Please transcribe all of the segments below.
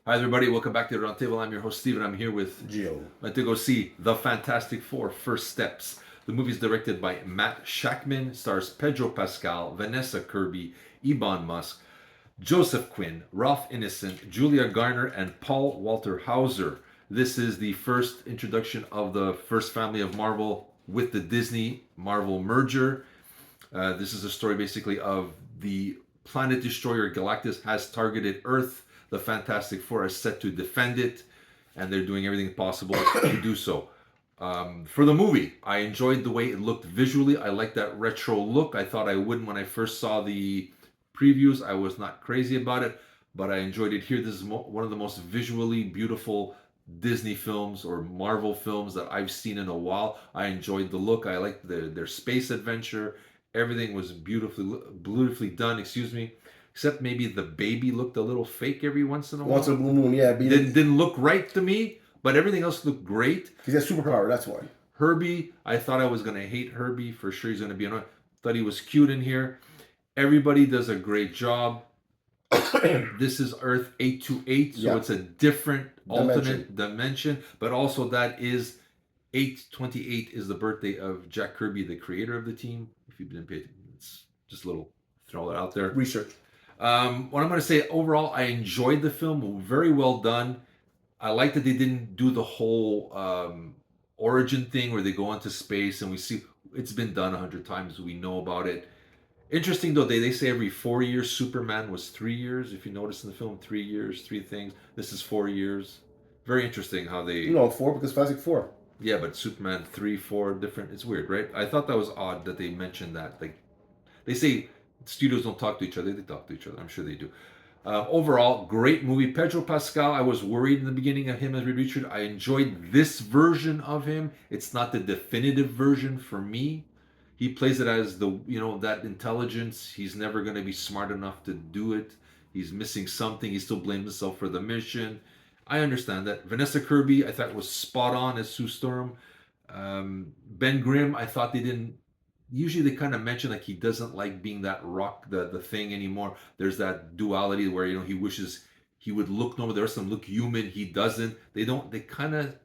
Hi, everybody. Welcome back to the Roundtable. I'm your host, Steven. I'm here with Gio. Went to go see The Fantastic Four: First Steps. The movie is directed by Matt Shakman, stars Pedro Pascal, Vanessa Kirby, Ebon Musk, Joseph Quinn, Ralph Innocent, Julia Garner, and Paul Walter Hauser. This is the first introduction of the first family of Marvel with the Disney Marvel merger. This is a story basically of the planet destroyer Galactus has targeted Earth. The Fantastic Four are set to defend it, and they're doing everything possible to do so. For the movie, I enjoyed the way it looked visually. I like that retro look. I thought I wouldn't when I first saw the previews. I was not crazy about it, but I enjoyed it here. This is one of the most visually beautiful Disney films or Marvel films that I've seen in a while. I enjoyed the look. I liked their space adventure. Everything was beautifully done. Excuse me, except maybe the baby looked a little fake every once in a while. Once in a blue moon, yeah. Didn't look right to me, but everything else looked great. He's got superpower, that's why. Herbie, I thought I was gonna hate Herbie for sure. He's gonna be annoying. Thought he was cute in here. Everybody does a great job. This is Earth 828, so it's a different alternate dimension, but also that is 828 is the birthday of Jack Kirby, the creator of the team. If you didn't pay attention, it's just a little throw that out there. Research. What I'm going to say overall, I enjoyed the film. Very well done. I like that they didn't do the whole origin thing where they go into space and we see it's been done 100 times. We know about it. Interesting though, they say every 4 years. Superman was 3 years. If you notice in the film, 3 years, 3 things. This is 4 years. Very interesting how they. No, 4 because Fantastic Four. Yeah, but Superman 3, 4 different. It's weird, right? I thought that was odd that they mentioned that. Like, they say studios don't talk to each other. They talk to each other. I'm sure they do. Overall, great movie. Pedro Pascal, I was worried in the beginning of him as Reed Richards. I enjoyed this version of him. It's not the definitive version for me. He plays it as that intelligence. He's never going to be smart enough to do it. He's missing something. He still blames himself for the mission. I understand that. Vanessa Kirby, I thought was spot on as Sue Storm. Ben Grimm, I thought they didn't. Usually they kind of mention like he doesn't like being that rock, the thing anymore. There's that duality where he wishes he would look normal. The rest of them look human. He doesn't. They don't. They kind of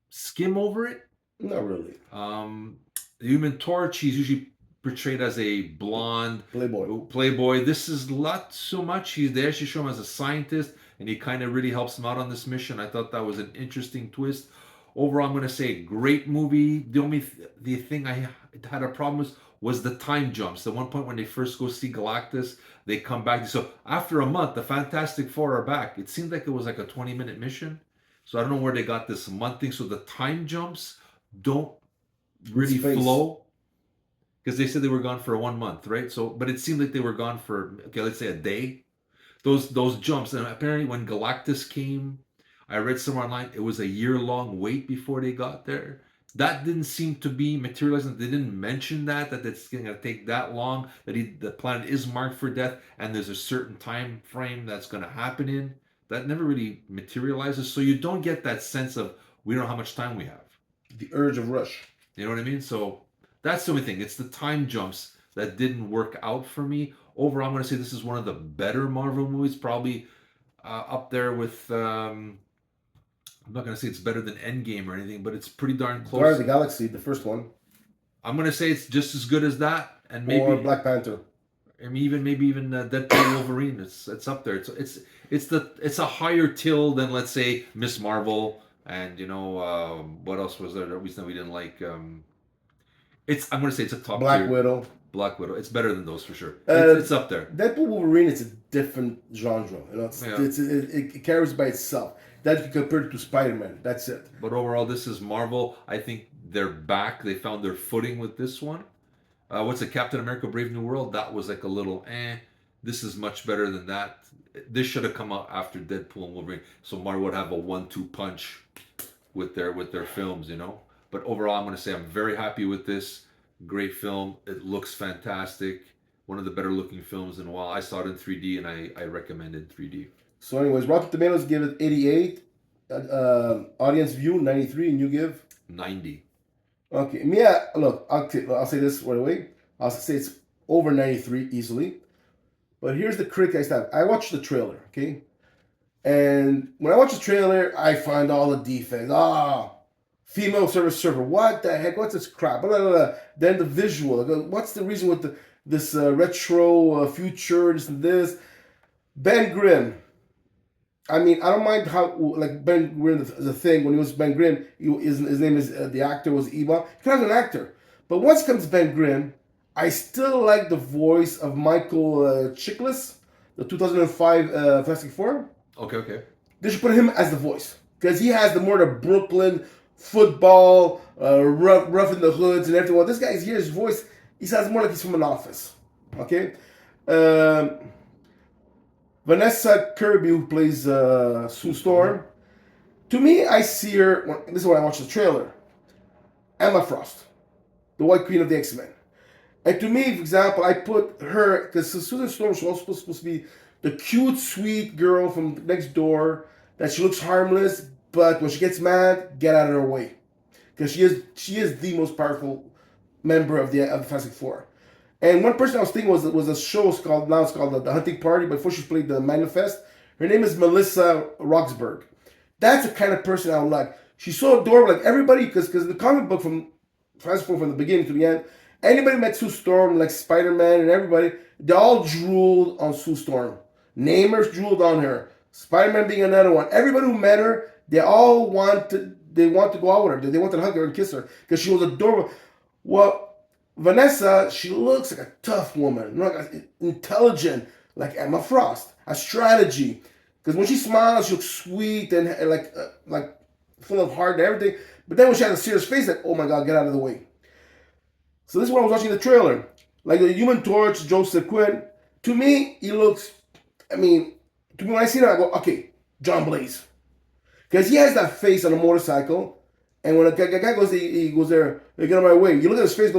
skim over it. Not really. The Human Torch, he's usually portrayed as a blonde playboy. This is not so much. They actually show him as a scientist, and he kind of really helps him out on this mission. I thought that was an interesting twist. Overall, I'm going to say great movie. The only the thing I had a problem with was the time jumps. At one point when they first go see Galactus, they come back. So after a month, the Fantastic Four are back. It seemed like it was like a 20-minute mission. So I don't know where they got this month thing. So the time jumps don't really flow, because they said they were gone for 1 month, right? So, but it seemed like they were gone for let's say a day. Those jumps, and apparently when Galactus came, I read somewhere online it was a year-long wait before they got there. That didn't seem to be materializing. They didn't mention that it's going to take that long. That the planet is marked for death, and there's a certain time frame that's going to happen in. That never really materializes, so you don't get that sense of we don't know how much time we have. The urge of rush. You know what I mean? So that's the only thing. It's the time jumps that didn't work out for me. Overall, I'm going to say this is one of the better Marvel movies. Probably up there with, I'm not going to say it's better than Endgame or anything, but it's pretty darn close. Guardians of the Galaxy, the first one. I'm going to say it's just as good as that. And maybe, or Black Panther. I mean, maybe even Deadpool Wolverine. It's up there. It's a higher till than, let's say, Miss Marvel. And what else was there that we didn't like? I'm going to say it's a top Black tier. Widow. Black Widow. It's better than those for sure. It's up there. Deadpool Wolverine is a different genre. It carries by itself. That you compare it to Spider-Man. That's it. But overall, this is Marvel. I think they're back. They found their footing with this one. What's it? Captain America: Brave New World. That was like a little This is much better than that. This should have come out after Deadpool and Wolverine, so Marvel would have a 1-2 punch with their films, But overall, I'm going to say I'm very happy with this. Great film. It looks fantastic. One of the better looking films in a while. I saw it in 3D, and I recommend it in 3D. So anyways, Rotten Tomatoes give it 88. Audience view 93, and you give 90. Okay, yeah. Look, I'll say this right away. I'll say it's over 93 easily. But here's the critic I have. I watched the trailer. Okay, And when I watch the trailer, I find all the defects. Female service server. What the heck? What's this crap? Blah, blah, blah. Then the visual. What's the reason with this retro future, this and this? Ben Grimm. I mean, I don't mind how like Ben Grimm the thing when he was Ben Grimm. His name is the actor was Ebon. He's kind of an actor, but once it comes to Ben Grimm, I still like the voice of Michael Chiklis, the 2005 Fantastic Four. Okay, okay. They should put him as the voice because he has the more the Brooklyn football, rough in the hoods and everything. Well, this guy's here, his voice, he sounds more like he's from an office. Okay. Vanessa Kirby, who plays Sue Storm. To me, I see her. This is when I watched the trailer. Emma Frost, the White Queen of the X-Men. And to me, for example, I put her because Susan Storm was also supposed to be the cute, sweet girl from next door that she looks harmless, but when she gets mad, get out of her way, because she is the most powerful member of the Fantastic Four. And one person I was thinking was a show it's called The Hunting Party, but before she played The Manifest. Her name is Melissa Roxburgh. That's the kind of person I would like. She's so adorable, like everybody, because the comic book from Fantastic Four from the beginning to the end, anybody met Sue Storm, like Spider-Man and everybody, they all drooled on Sue Storm. Namers drooled on her. Spider-Man being another one. Everybody who met her, they want to go out with her. They wanted to hug her and kiss her because she was adorable. Well, Vanessa, she looks like a tough woman, like intelligent, like Emma Frost. A strategy, because when she smiles, she looks sweet and like full of heart and everything. But then when she has a serious face, like, oh my God, get out of the way. So this is when I was watching the trailer. Like the Human Torch, Joseph Quinn. To me, he looks. I mean, to me when I see that, I go, okay, John Blaze, because he has that face on a motorcycle, and when a guy goes, he goes there, hey, get out of my way. You look at his face, go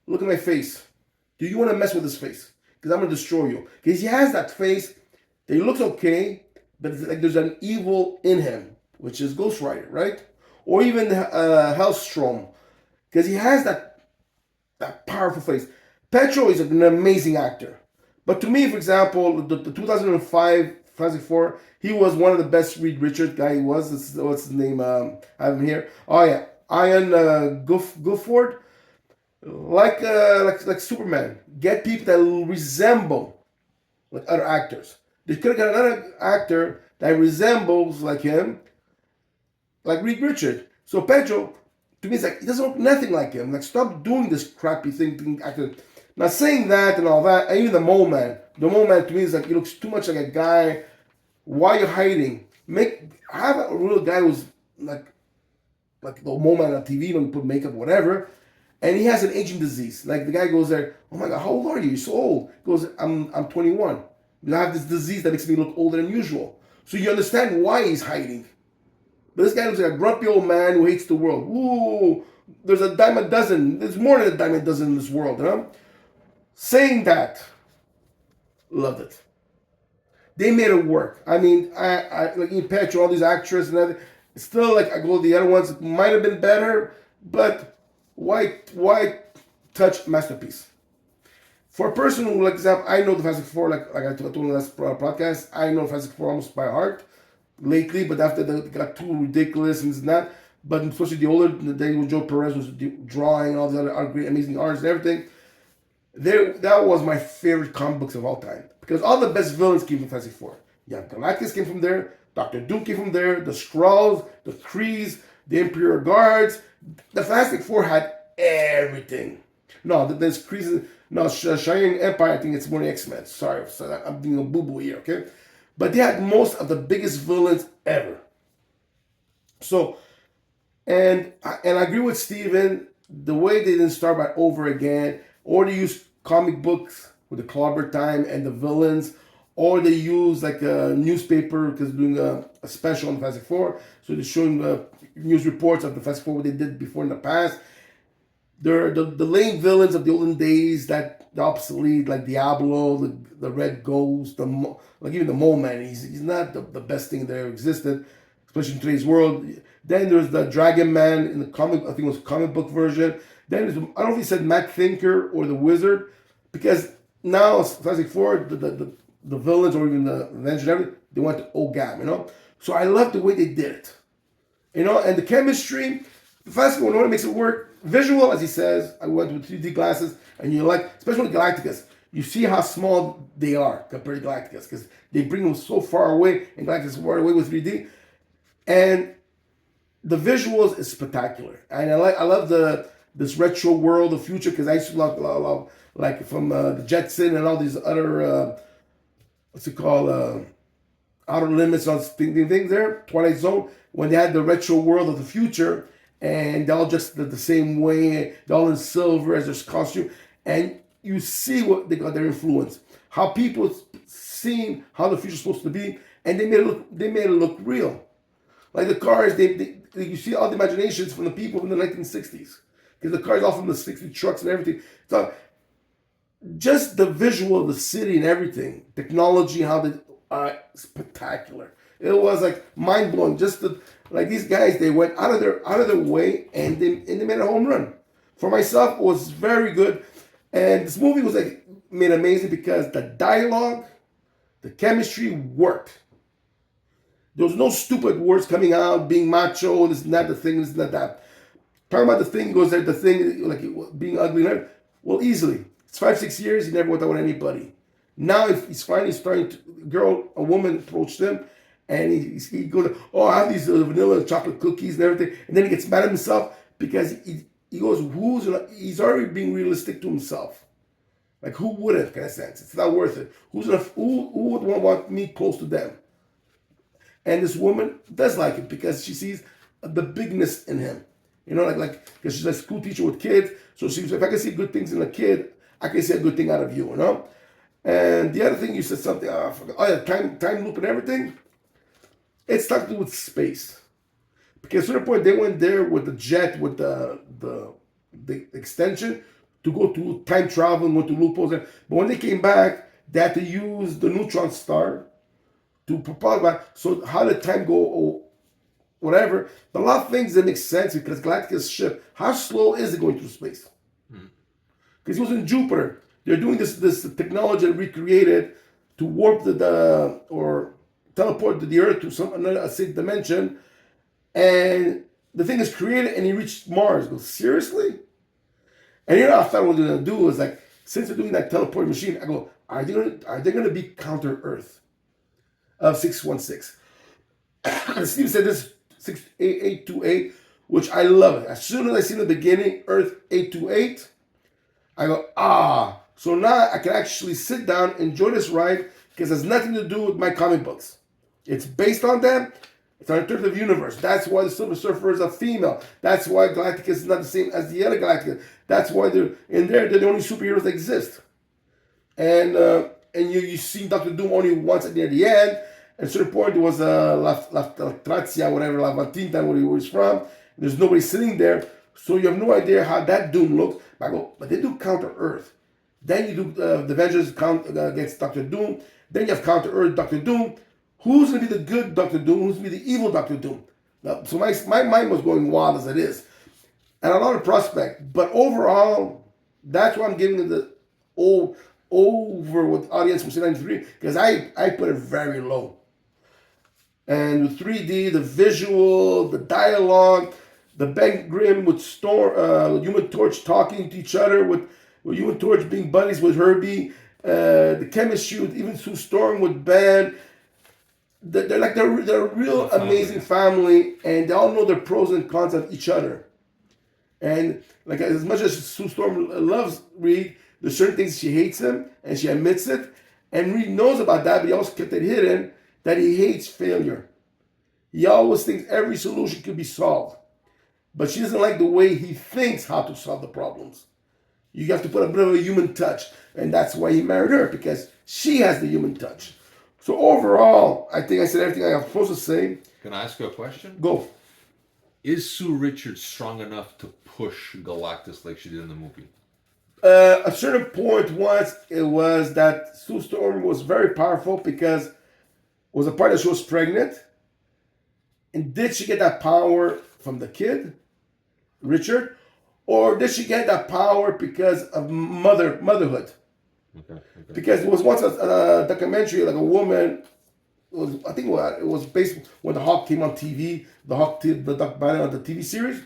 look at my face. Do you want to mess with this face? Because I'm gonna destroy you. Because he has that face that he looks okay, but it's like there's an evil in him, which is Ghost Rider, right? Or even Hellstrom, because he has that powerful face. Petro is an amazing actor. But to me, for example, the 2005 Fantastic Four, he was one of the best Reed Richards guy he was. What's his name? I have him here. Oh yeah, Ian Gufford. Like Superman. Get people that resemble like other actors. They could have got another actor that resembles like him, like Reed Richards. So Pedro, to me, it's like he doesn't look nothing like him. Like, stop doing this crappy thing. Now saying that and all that, and even the Mole Man. The Mole Man to me is like he looks too much like a guy. Why are you hiding? Have a real guy who's like the Mole Man on TV, don't put makeup, whatever. And he has an aging disease. Like the guy goes there, oh my God, how old are you? You're so old. He goes, I'm 21. I have this disease that makes me look older than usual. So you understand why he's hiding. But this guy looks like a grumpy old man who hates the world. Ooh, there's a dime a dozen. There's more than a dime a dozen in this world, you know? Saying that, loved it. They made it work. I mean, I like in Petro, all these actresses and everything. Still, like I go, the other ones might have been better, but why touch masterpiece? For a person who, like example, I know the Fantastic Four, like I told in the last podcast, I know Fantastic Four almost by heart lately, but after they got too ridiculous and this and that. But especially the older days when Joe Perez was drawing all the other great, amazing artists and everything, that was my favorite comic books of all time. Because all the best villains came from Fantastic Four. Yeah, Galactus came from there, Doctor Doom came from there, the Skrulls, the Krees, the Imperial Guards. The Fantastic Four had everything. No, there's Krees. No, Shining Empire, I think it's more the X-Men. Sorry, so I'm being a boo-boo here, okay? But they had most of the biggest villains ever. So, and I agree with Steven, the way they didn't start by over again, or they use comic books with the Clobber Time and the villains, or they use like a newspaper because they're doing a special on the Fantastic Four, so they're showing news reports of the Fantastic Four what they did before in the past. They're the lame villains of the olden days that the obsolete, like Diablo, the Red Ghost, like even the Mole Man. He's not the best thing that ever existed, especially in today's world. Then there's the Dragon Man in the comic, I think it was comic book version. Then there's, I don't know if he said Matt Thinker or the Wizard, because now Fantastic Four, the villains or even the Avengers, they went to OGAM, you know. So I love the way they did it, you know, and the chemistry. The first one, what makes it work, visual, as he says. I went with 3D glasses, and you like, especially with Galacticus, you see how small they are compared to Galacticus because they bring them so far away, and Galacticus is far away with 3D, and the visuals is spectacular, and I love this retro world of future because I used to love like from the Jetson and all these other what's it called Outer Limits on things there, Twilight Zone, when they had the retro world of the future, and they're all just the same way, they're all in silver as their costume, and you see what they got their influence, how people seeing how the future's supposed to be, and they made it look real. Like the cars, you see all the imaginations from the people in the 1960s. Because the cars all from the 60s, trucks and everything. So just the visual of the city and everything, technology, how they are spectacular. It was like mind blowing. Just like these guys, they went out of their way and they made a home run. For myself, it was very good. And this movie was like made amazing because the dialogue, the chemistry worked. There was no stupid words coming out, being macho, this and that, the thing, this and that. Talking about the thing goes there, the thing, like being ugly. Well, easily. It's 5-6 years, he never went out with anybody. Now he's finally starting to, a woman approached him, and he goes, oh, I have these vanilla chocolate cookies and everything. And then he gets mad at himself because he goes, he's already being realistic to himself. Like, who wouldn't, kind of sense? It's not worth it. Who would want me close to them? And this woman does like it because she sees the bigness in him. You know, like because she's a school teacher with kids. So she says, if I can see good things in a kid, I can see a good thing out of you, you know? And the other thing, you said something, I forgot. Oh, yeah, time loop and everything. It's something to do with space. Because at a certain point, they went there with the jet, with the extension, to go to time travel and go to loopholes. But when they came back, they had to use the neutron star to propel back. So how did time go or whatever? But a lot of things that make sense because Galacticus' ship, how slow is it going through space? Because he was in Jupiter. They're doing this technology that recreated to warp or teleport to the Earth to some another safe dimension. And the thing is created and he reached Mars. I go, seriously? And you know what I thought what they're gonna do is like, since they're doing that teleport machine, I go, are they gonna be counter Earth of 616? Steve said this 828, which I love it. As soon as I see in the beginning, Earth 828, I go, so now I can actually sit down, enjoy this ride, because it has nothing to do with my comic books. It's based on them. It's an alternative universe. That's why the Silver Surfer is a female. That's why Galacticus is not the same as the other Galacticus. That's why they're the only superheroes that exist. And you see Doctor Doom only once near the end. At a certain point, there was La Trazia, whatever, La Matinta, where he was from. There's nobody sitting there. So you have no idea how that Doom looks. But they do Counter Earth. Then you do the Avengers against Doctor Doom. Then you have Counter Earth, Doctor Doom. Who's going to be the good Doctor Doom? Who's going to be the evil Doctor Doom? So my mind was going wild as it is. And a lot of prospect. But overall, that's why I'm giving it the over with audience from 93 because I put it very low. And with 3D, the visual, the dialogue, the Ben Grimm with Human Torch talking to each other, with Human Torch being buddies with Herbie, the chemistry with even Sue Storm with Ben. They're a real amazing family, and they all know the pros and cons of each other. And like as much as Sue Storm loves Reed, there's certain things she hates him, and she admits it. And Reed knows about that, but he also kept it hidden that he hates failure. He always thinks every solution could be solved. But she doesn't like the way he thinks how to solve the problems. You have to put a bit of a human touch. And that's why he married her, because she has the human touch. So overall, I think I said everything I was supposed to say. Can I ask you a question? Go. Is Sue Richards strong enough to push Galactus like she did in the movie? A certain point was that Sue Storm was very powerful because it was a part that she was pregnant. And did she get that power from the kid, Richard? Or did she get that power because of motherhood? Okay. Because there was once a documentary, like a woman I think it was based when the Hawk came on TV, the Duck Banner on the TV series,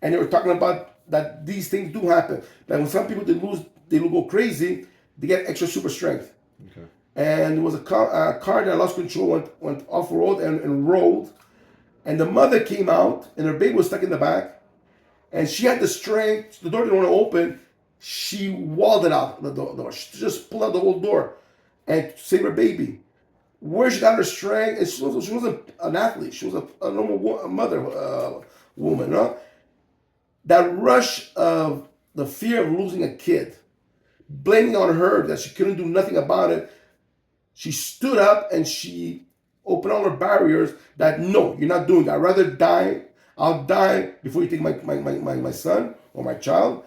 and they were talking about that these things do happen. That when some people they go crazy, they get extra super strength. Okay. And there was a car that lost control, went off road and rolled, and the mother came out, and her baby was stuck in the back, and she had the strength. The door didn't want to open. She walled it out the door. She just pulled out the whole door, and saved her baby. Where she got her strength, and she wasn't an athlete. She was a normal mother woman. No? That rush of the fear of losing a kid, blaming on her that she couldn't do nothing about it. She stood up and she opened all her barriers that no, you're not doing that. I'd rather die. I'll die before you take my son or my child.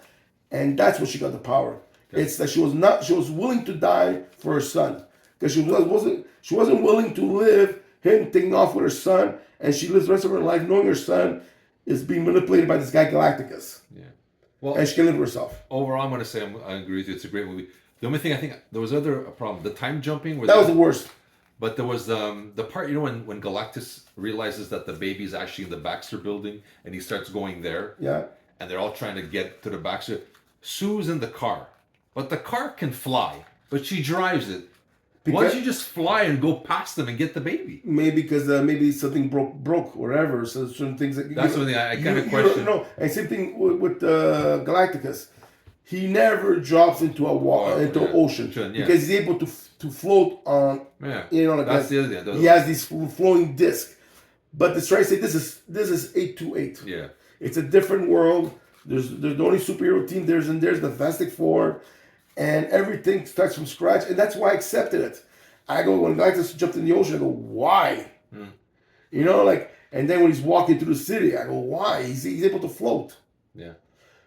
And that's when she got the power. Okay. It's that she was willing to die for her son. Because she wasn't willing to live him taking off with her son, and she lives the rest of her life knowing her son is being manipulated by this guy Galacticus. Yeah. Well, and she can live with herself. Overall, I'm going to say I agree with you. It's a great movie. The only thing I think there was other problem, the time jumping. That was the worst. But there was the part, when Galactus realizes that the baby's actually in the Baxter building, and he starts going there. Yeah. And they're all trying to get to the Baxter. Sue's in the car, but the car can fly, but she drives it. Why don't you just fly and go past them and get the baby? Maybe because maybe something broke or whatever. So certain things that's something I kind of question. No, and same thing with Galacticus. He never drops into ocean because he's able to float on. Yeah, that's the other thing. He has these flowing discs. But to try to say this is 828. Yeah, it's a different world. There's the only superhero team there's the Fantastic Four. And everything starts from scratch, and that's why I accepted it. I go, when Galactus jumped in the ocean, I go, why? And then when he's walking through the city, I go, why? He's able to float. Yeah.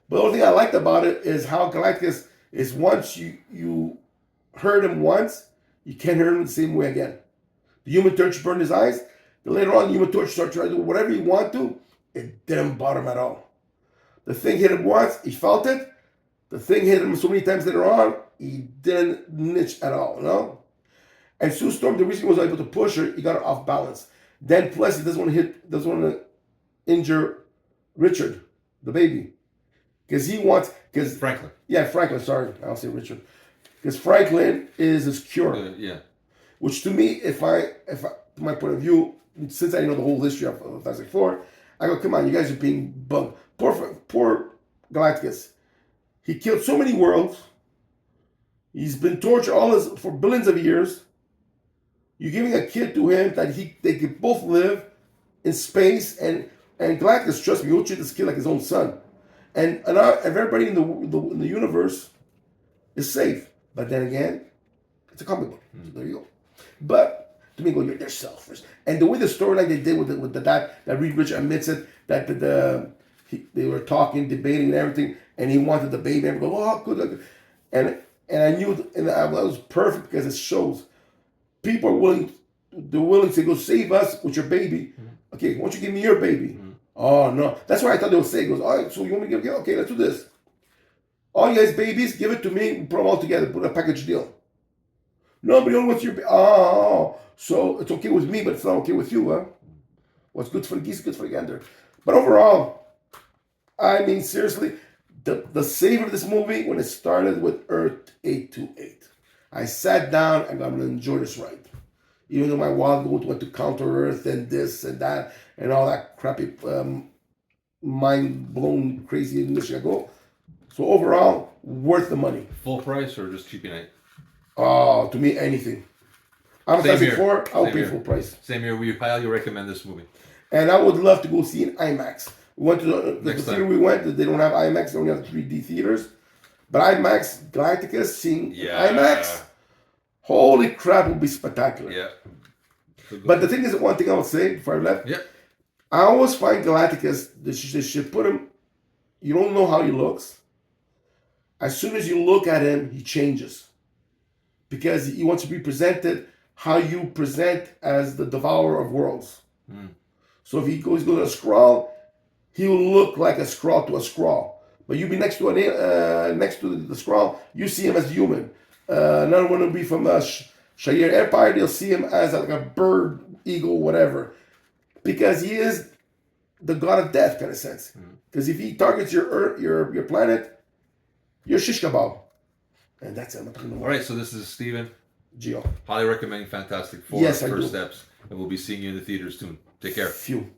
But the only thing I liked about it is how Galactus is once you hurt him once, you can't hurt him the same way again. The Human Torch burned his eyes, but later on, the Human Torch started trying to do whatever you want to. It didn't bother him at all. The thing hit him once, he felt it. The thing hit him so many times later on, he didn't niche at all, And Sue Storm, the reason he was able to push her, he got her off balance. Then plus he doesn't want to injure Richard, the baby. Because Franklin. Yeah, Franklin, sorry. I'll say Richard. Because Franklin is his cure. Yeah. Which to me, if I from my point of view, since I know the whole history of Fantastic Four, I go, come on, you guys are being bugged. Poor Galacticus. He killed so many worlds. He's been tortured for billions of years. You're giving a kid to him that they could both live in space, and Galactus, trust me, he'll treat this kid like his own son. And everybody in the universe is safe. But then again, it's a comic book. So there you go. But to me, they're selfish. And the way the storyline they did with that Reed Richards admits it, that they were talking, debating, and everything, and he wanted the baby. And go, oh, good. And I knew, and that was perfect because it shows people are willing to go save us with your baby. Mm-hmm. Okay, why don't you give me your baby? Mm-hmm. Oh no, that's why I thought they would say. He goes, all right, so you want me to give you? Okay, let's do this. All you guys' babies, give it to me. Put them all together. Put a package deal. No, but you don't want your baby. Oh, so it's okay with me, but it's not okay with you, huh? What's good for the geese is good for the gander. But overall, I mean, seriously, the save of this movie, when it started with Earth 828, I sat down and I'm going to enjoy this ride. Even though my wild goat went to counter Earth and this and that and all that crappy, mind-blown, crazy English I go. So overall, worth the money. Full price or just cheapy night? Oh, to me, anything. I'm a Fantastic Four, I'll pay full price. Same here. We highly recommend this movie. And I would love to go see in IMAX. We went to the theater we went, they don't have IMAX, they only have 3D theaters. But IMAX, Galacticus, seeing IMAX, holy crap, it would be spectacular. Yeah. But the thing is, one thing I would say before I left, I always find Galacticus, they should put him, you don't know how he looks. As soon as you look at him, he changes. Because he wants to be presented how you present as the devourer of worlds. Mm. So if he goes to a Skrull, he will look like a Skrull to a Skrull. But you be next to the Skrull, you see him as human. Another one will be from Shayir Empire, they'll see him as like a bird, eagle, whatever, because he is the god of death, kind of sense. Because if he targets your Earth, your planet, you're shish kebab, and that's it. All right, so this is Steven. Gio. Highly recommending Fantastic Four. Yes, I First do. Steps, and we'll be seeing you in the theaters soon. Take care. Phew.